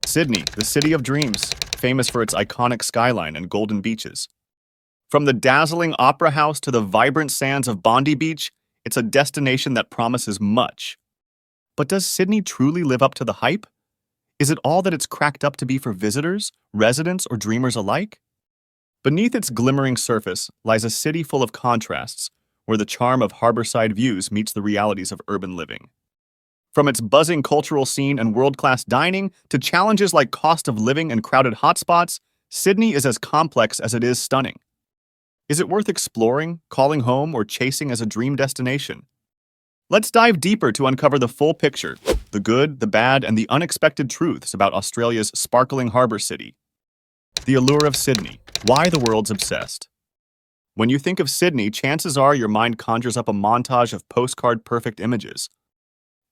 Sydney, the city of dreams, famous for its iconic skyline and golden beaches. From the dazzling opera house to the vibrant sands of Bondi Beach, it's a destination that promises much. But does Sydney truly live up to the hype? Is it all that it's cracked up to be for visitors, residents, or dreamers alike? Beneath its glimmering surface lies a city full of contrasts, where the charm of harborside views meets the realities of urban living. From its buzzing cultural scene and world-class dining to challenges like cost of living and crowded hotspots, Sydney is as complex as it is stunning. Is it worth exploring, calling home, or chasing as a dream destination? Let's dive deeper to uncover the full picture, the good, the bad, and the unexpected truths about Australia's sparkling harbour city. The Allure of Sydney. Why the world's obsessed. When you think of Sydney, chances are your mind conjures up a montage of postcard-perfect images.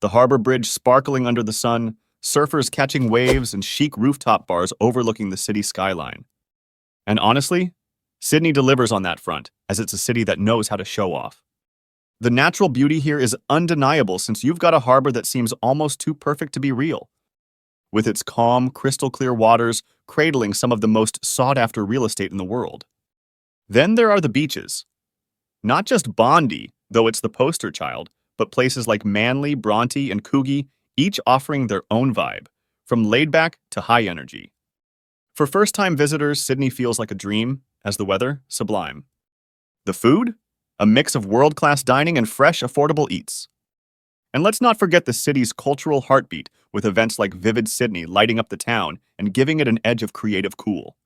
The harbour bridge sparkling under the sun, surfers catching waves, and chic rooftop bars overlooking the city skyline. And honestly, Sydney delivers on that front, as it's a city that knows how to show off. The natural beauty here is undeniable since you've got a harbour that seems almost too perfect to be real. With its calm, crystal-clear waters cradling some of the most sought-after real estate in the world. Then there are the beaches. Not just Bondi, though it's the poster child, but places like Manly, Bronte, and Coogee, each offering their own vibe, from laid-back to high energy. For first-time visitors, Sydney feels like a dream, as the weather, sublime. The food? A mix of world-class dining and fresh, affordable eats. And let's not forget the city's cultural heartbeat, with events like Vivid Sydney lighting up the town and giving it an edge of creative cool.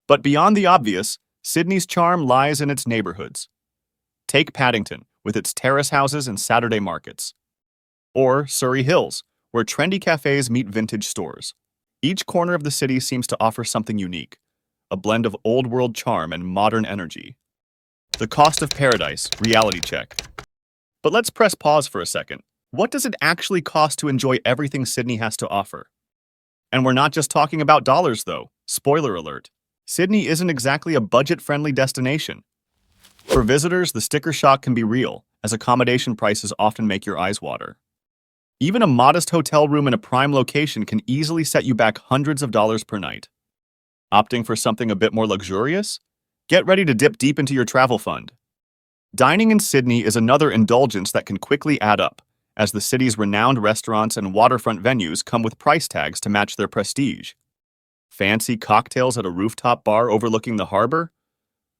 But beyond the obvious, Sydney's charm lies in its neighborhoods. Take Paddington, with its terrace houses and Saturday markets. Or Surrey Hills, where trendy cafes meet vintage stores. Each corner of the city seems to offer something unique, a blend of old-world charm and modern energy. The cost of paradise, reality check. But let's press pause for a second. What does it actually cost to enjoy everything Sydney has to offer? And we're not just talking about dollars, though. Spoiler alert. Sydney isn't exactly a budget-friendly destination. For visitors, the sticker shock can be real, as accommodation prices often make your eyes water. Even a modest hotel room in a prime location can easily set you back hundreds of dollars per night. Opting for something a bit more luxurious? Get ready to dip deep into your travel fund. Dining in Sydney is another indulgence that can quickly add up, as the city's renowned restaurants and waterfront venues come with price tags to match their prestige. Fancy cocktails at a rooftop bar overlooking the harbour?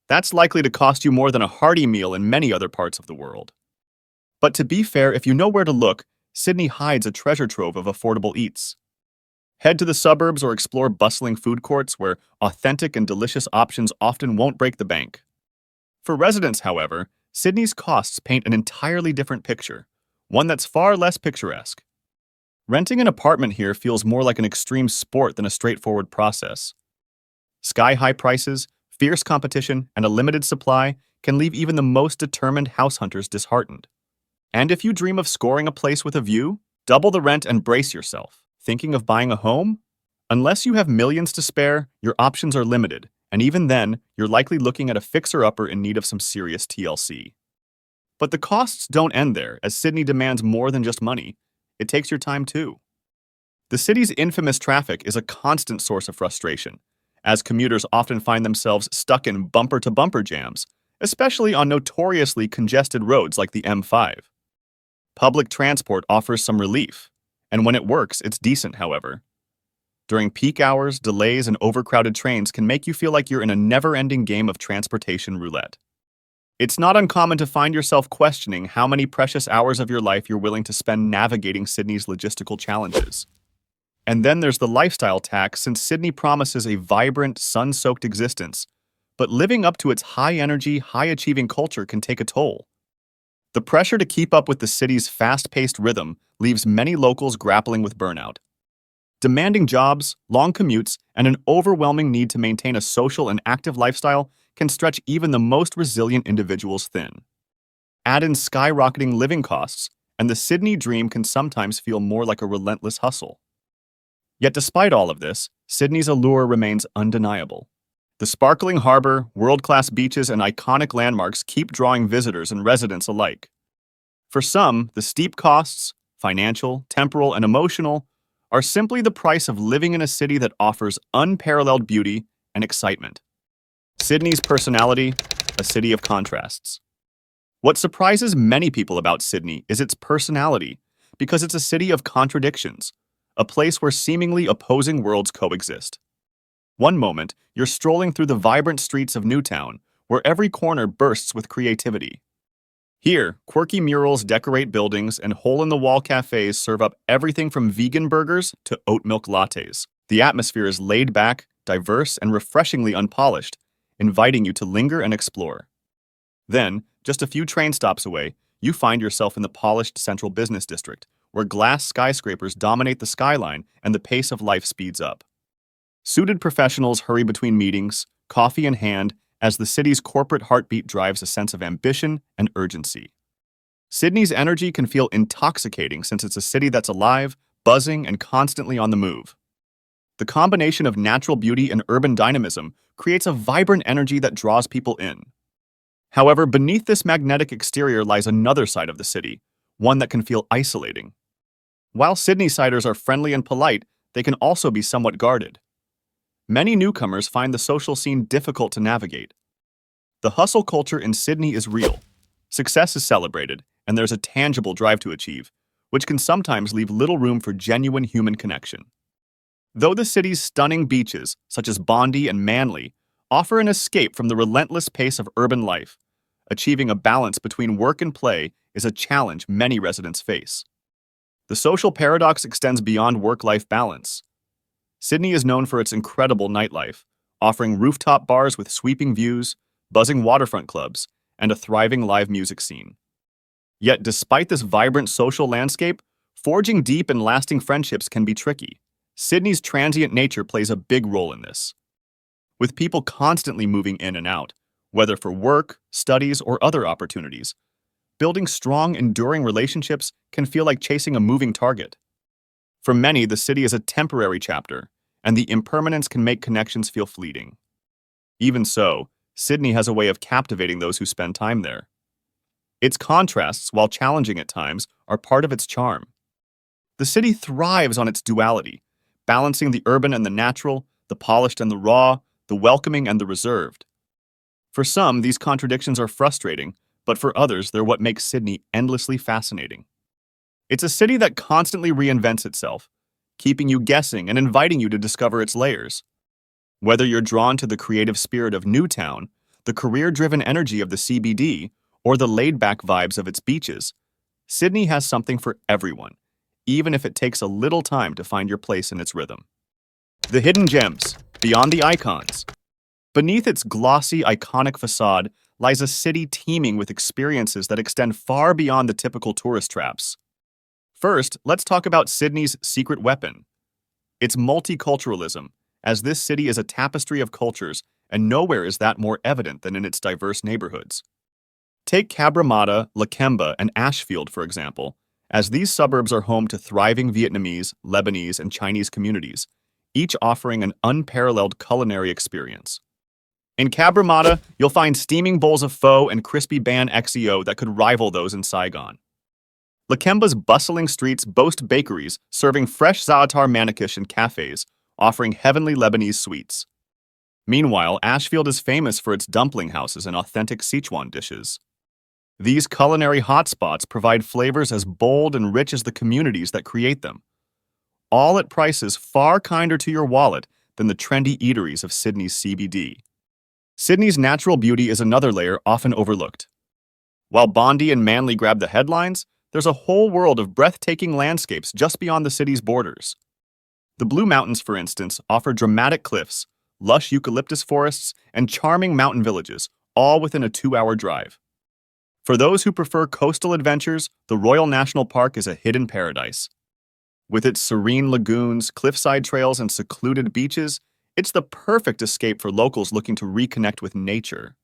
That's likely to cost you more than a hearty meal in many other parts of the world. But to be fair, if you know where to look, Sydney hides a treasure trove of affordable eats. Head to the suburbs or explore bustling food courts where authentic and delicious options often won't break the bank. For residents, however, Sydney's costs paint an entirely different picture, one that's far less picturesque. Renting an apartment here feels more like an extreme sport than a straightforward process. Sky-high prices, fierce competition, and a limited supply can leave even the most determined house hunters disheartened. And if you dream of scoring a place with a view, double the rent and brace yourself. Thinking of buying a home? Unless you have millions to spare, your options are limited, and even then, you're likely looking at a fixer-upper in need of some serious TLC. But the costs don't end there, as Sydney demands more than just money. It takes your time too. The city's infamous traffic is a constant source of frustration, as commuters often find themselves stuck in bumper-to-bumper jams, especially on notoriously congested roads like the M5. Public transport offers some relief, and when it works, it's decent, however. During peak hours, delays and overcrowded trains can make you feel like you're in a never-ending game of transportation roulette. It's not uncommon to find yourself questioning how many precious hours of your life you're willing to spend navigating Sydney's logistical challenges. And then there's the lifestyle tax, since Sydney promises a vibrant, sun-soaked existence, but living up to its high-energy, high-achieving culture can take a toll. The pressure to keep up with the city's fast-paced rhythm leaves many locals grappling with burnout. Demanding jobs, long commutes, and an overwhelming need to maintain a social and active lifestyle can stretch even the most resilient individuals thin. Add in skyrocketing living costs, and the Sydney dream can sometimes feel more like a relentless hustle. Yet despite all of this, Sydney's allure remains undeniable. The sparkling harbour, world-class beaches, and iconic landmarks keep drawing visitors and residents alike. For some, the steep costs, financial, temporal, and emotional, are simply the price of living in a city that offers unparalleled beauty and excitement. Sydney's personality, a city of contrasts. What surprises many people about Sydney is its personality, because it's a city of contradictions, a place where seemingly opposing worlds coexist. One moment, you're strolling through the vibrant streets of Newtown, where every corner bursts with creativity. Here, quirky murals decorate buildings and hole-in-the-wall cafes serve up everything from vegan burgers to oat milk lattes. The atmosphere is laid back, diverse, and refreshingly unpolished, inviting you to linger and explore. Then, just a few train stops away, you find yourself in the polished central business district, where glass skyscrapers dominate the skyline and the pace of life speeds up. Suited professionals hurry between meetings, coffee in hand, as the city's corporate heartbeat drives a sense of ambition and urgency. Sydney's energy can feel intoxicating since it's a city that's alive, buzzing, and constantly on the move. The combination of natural beauty and urban dynamism creates a vibrant energy that draws people in. However, beneath this magnetic exterior lies another side of the city, one that can feel isolating. While Sydneysiders are friendly and polite, they can also be somewhat guarded. Many newcomers find the social scene difficult to navigate. The hustle culture in Sydney is real. Success is celebrated, and there's a tangible drive to achieve, which can sometimes leave little room for genuine human connection. Though the city's stunning beaches, such as Bondi and Manly, offer an escape from the relentless pace of urban life, achieving a balance between work and play is a challenge many residents face. The social paradox extends beyond work-life balance. Sydney is known for its incredible nightlife, offering rooftop bars with sweeping views, buzzing waterfront clubs, and a thriving live music scene. Yet despite this vibrant social landscape, forging deep and lasting friendships can be tricky. Sydney's transient nature plays a big role in this. With people constantly moving in and out, whether for work, studies, or other opportunities, building strong, enduring relationships can feel like chasing a moving target. For many, the city is a temporary chapter, and the impermanence can make connections feel fleeting. Even so, Sydney has a way of captivating those who spend time there. Its contrasts, while challenging at times, are part of its charm. The city thrives on its duality, balancing the urban and the natural, the polished and the raw, the welcoming and the reserved. For some, these contradictions are frustrating, but for others, they're what makes Sydney endlessly fascinating. It's a city that constantly reinvents itself, keeping you guessing and inviting you to discover its layers. Whether you're drawn to the creative spirit of Newtown, the career-driven energy of the CBD, or the laid-back vibes of its beaches, Sydney has something for everyone, even if it takes a little time to find your place in its rhythm. The hidden gems, beyond the icons. Beneath its glossy, iconic facade lies a city teeming with experiences that extend far beyond the typical tourist traps. First, let's talk about Sydney's secret weapon. Its multiculturalism, as this city is a tapestry of cultures, and nowhere is that more evident than in its diverse neighborhoods. Take Cabramatta, Lakemba, and Ashfield, for example, as these suburbs are home to thriving Vietnamese, Lebanese, and Chinese communities, each offering an unparalleled culinary experience. In Cabramatta, you'll find steaming bowls of pho and crispy ban XEO that could rival those in Saigon. Lakemba's bustling streets boast bakeries serving fresh za'atar manikish and cafes, offering heavenly Lebanese sweets. Meanwhile, Ashfield is famous for its dumpling houses and authentic Sichuan dishes. These culinary hotspots provide flavors as bold and rich as the communities that create them, all at prices far kinder to your wallet than the trendy eateries of Sydney's CBD. Sydney's natural beauty is another layer often overlooked. While Bondi and Manly grab the headlines, there's a whole world of breathtaking landscapes just beyond the city's borders. The Blue Mountains, for instance, offer dramatic cliffs, lush eucalyptus forests, and charming mountain villages, all within a 2-hour drive. For those who prefer coastal adventures, the Royal National Park is a hidden paradise. With its serene lagoons, cliffside trails, and secluded beaches, it's the perfect escape for locals looking to reconnect with nature.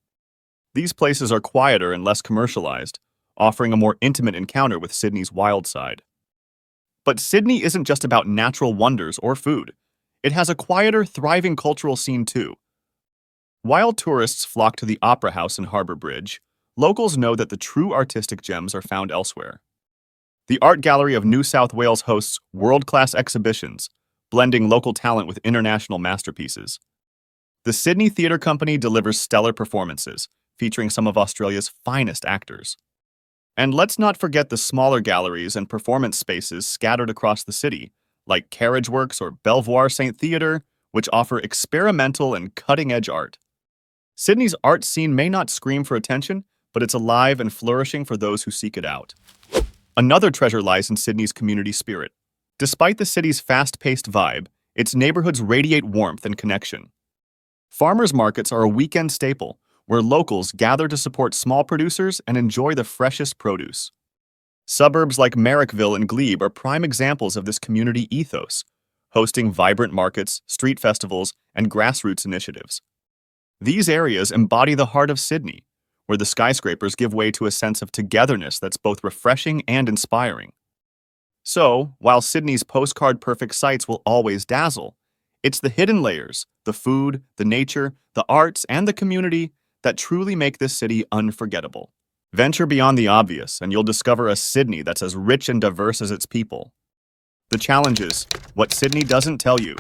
These places are quieter and less commercialized, offering a more intimate encounter with Sydney's wild side. But Sydney isn't just about natural wonders or food. It has a quieter, thriving cultural scene too. While tourists flock to the Opera House and Harbour Bridge, locals know that the true artistic gems are found elsewhere. The Art Gallery of New South Wales hosts world-class exhibitions, blending local talent with international masterpieces. The Sydney Theatre Company delivers stellar performances, featuring some of Australia's finest actors. And let's not forget the smaller galleries and performance spaces scattered across the city, like Carriageworks or Belvoir St. Theatre, which offer experimental and cutting-edge art. Sydney's art scene may not scream for attention, but it's alive and flourishing for those who seek it out. Another treasure lies in Sydney's community spirit. Despite the city's fast-paced vibe, its neighborhoods radiate warmth and connection. Farmers markets are a weekend staple, where locals gather to support small producers and enjoy the freshest produce. Suburbs like Marrickville and Glebe are prime examples of this community ethos, hosting vibrant markets, street festivals, and grassroots initiatives. These areas embody the heart of Sydney, where the skyscrapers give way to a sense of togetherness that's both refreshing and inspiring. So, while Sydney's postcard-perfect sights will always dazzle, it's the hidden layers, the food, the nature, the arts, and the community that truly make this city unforgettable. Venture beyond the obvious, and you'll discover a Sydney that's as rich and diverse as its people. The challenge is what Sydney doesn't tell you.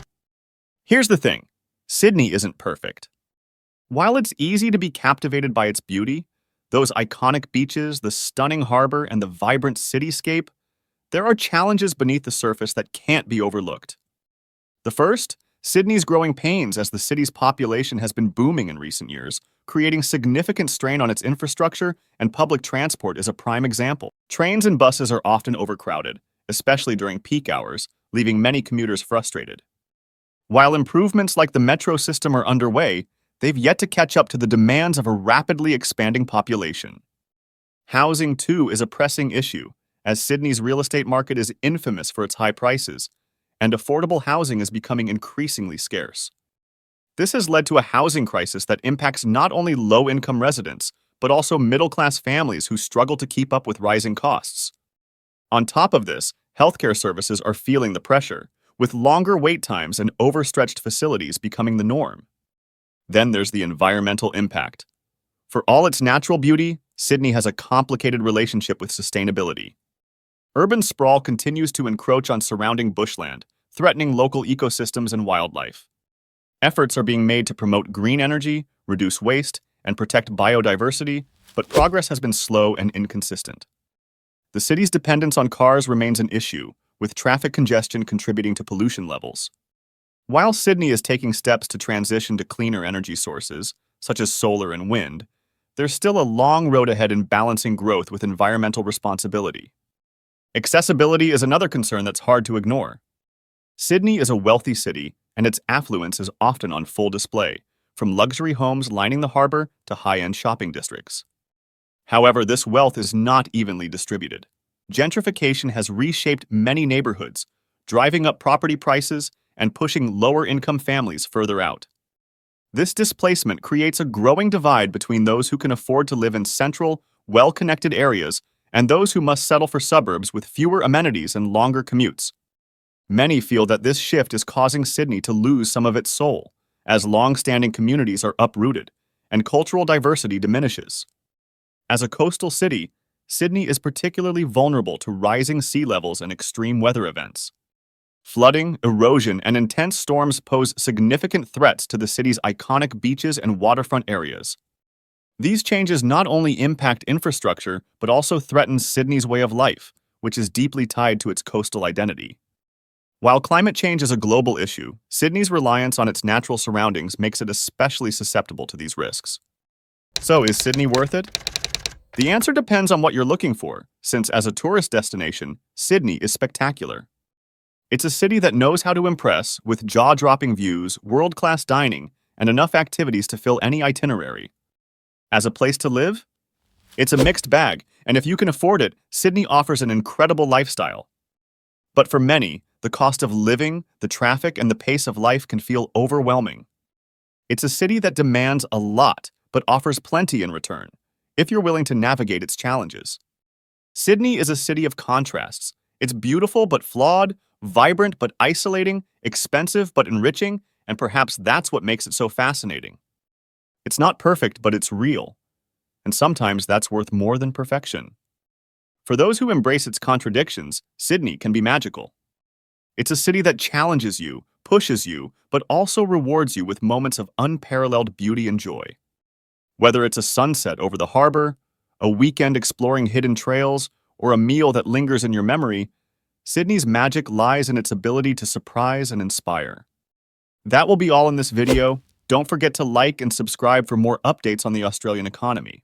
Here's the thing, Sydney isn't perfect. While it's easy to be captivated by its beauty, those iconic beaches, the stunning harbor, and the vibrant cityscape, there are challenges beneath the surface that can't be overlooked. The first, Sydney's growing pains as the city's population has been booming in recent years, creating significant strain on its infrastructure, and public transport is a prime example. Trains and buses are often overcrowded, especially during peak hours, leaving many commuters frustrated. While improvements like the metro system are underway, they've yet to catch up to the demands of a rapidly expanding population. Housing, too, is a pressing issue, as Sydney's real estate market is infamous for its high prices, and affordable housing is becoming increasingly scarce. This has led to a housing crisis that impacts not only low-income residents, but also middle-class families who struggle to keep up with rising costs. On top of this, healthcare services are feeling the pressure, with longer wait times and overstretched facilities becoming the norm. Then there's the environmental impact. For all its natural beauty, Sydney has a complicated relationship with sustainability. Urban sprawl continues to encroach on surrounding bushland, threatening local ecosystems and wildlife. Efforts are being made to promote green energy, reduce waste, and protect biodiversity, but progress has been slow and inconsistent. The city's dependence on cars remains an issue, with traffic congestion contributing to pollution levels. While Sydney is taking steps to transition to cleaner energy sources, such as solar and wind, there's still a long road ahead in balancing growth with environmental responsibility. Accessibility is another concern that's hard to ignore. Sydney is a wealthy city, and its affluence is often on full display, from luxury homes lining the harbor to high-end shopping districts. However, this wealth is not evenly distributed. Gentrification has reshaped many neighborhoods, driving up property prices and pushing lower-income families further out. This displacement creates a growing divide between those who can afford to live in central, well-connected areas and those who must settle for suburbs with fewer amenities and longer commutes. Many feel that this shift is causing Sydney to lose some of its soul, as long-standing communities are uprooted and cultural diversity diminishes. As a coastal city, Sydney is particularly vulnerable to rising sea levels and extreme weather events. Flooding, erosion, and intense storms pose significant threats to the city's iconic beaches and waterfront areas. These changes not only impact infrastructure, but also threaten Sydney's way of life, which is deeply tied to its coastal identity. While climate change is a global issue, Sydney's reliance on its natural surroundings makes it especially susceptible to these risks. So, is Sydney worth it? The answer depends on what you're looking for, since as a tourist destination, Sydney is spectacular. It's a city that knows how to impress, with jaw-dropping views, world-class dining, and enough activities to fill any itinerary. As a place to live? It's a mixed bag, and if you can afford it, Sydney offers an incredible lifestyle. But for many, the cost of living, the traffic, and the pace of life can feel overwhelming. It's a city that demands a lot, but offers plenty in return, if you're willing to navigate its challenges. Sydney is a city of contrasts. It's beautiful but flawed, vibrant but isolating, expensive but enriching, and perhaps that's what makes it so fascinating. It's not perfect, but it's real. And sometimes that's worth more than perfection. For those who embrace its contradictions, Sydney can be magical. It's a city that challenges you, pushes you, but also rewards you with moments of unparalleled beauty and joy. Whether it's a sunset over the harbor, a weekend exploring hidden trails, or a meal that lingers in your memory, Sydney's magic lies in its ability to surprise and inspire. That will be all in this video. Don't forget to like and subscribe for more updates on the Australian economy.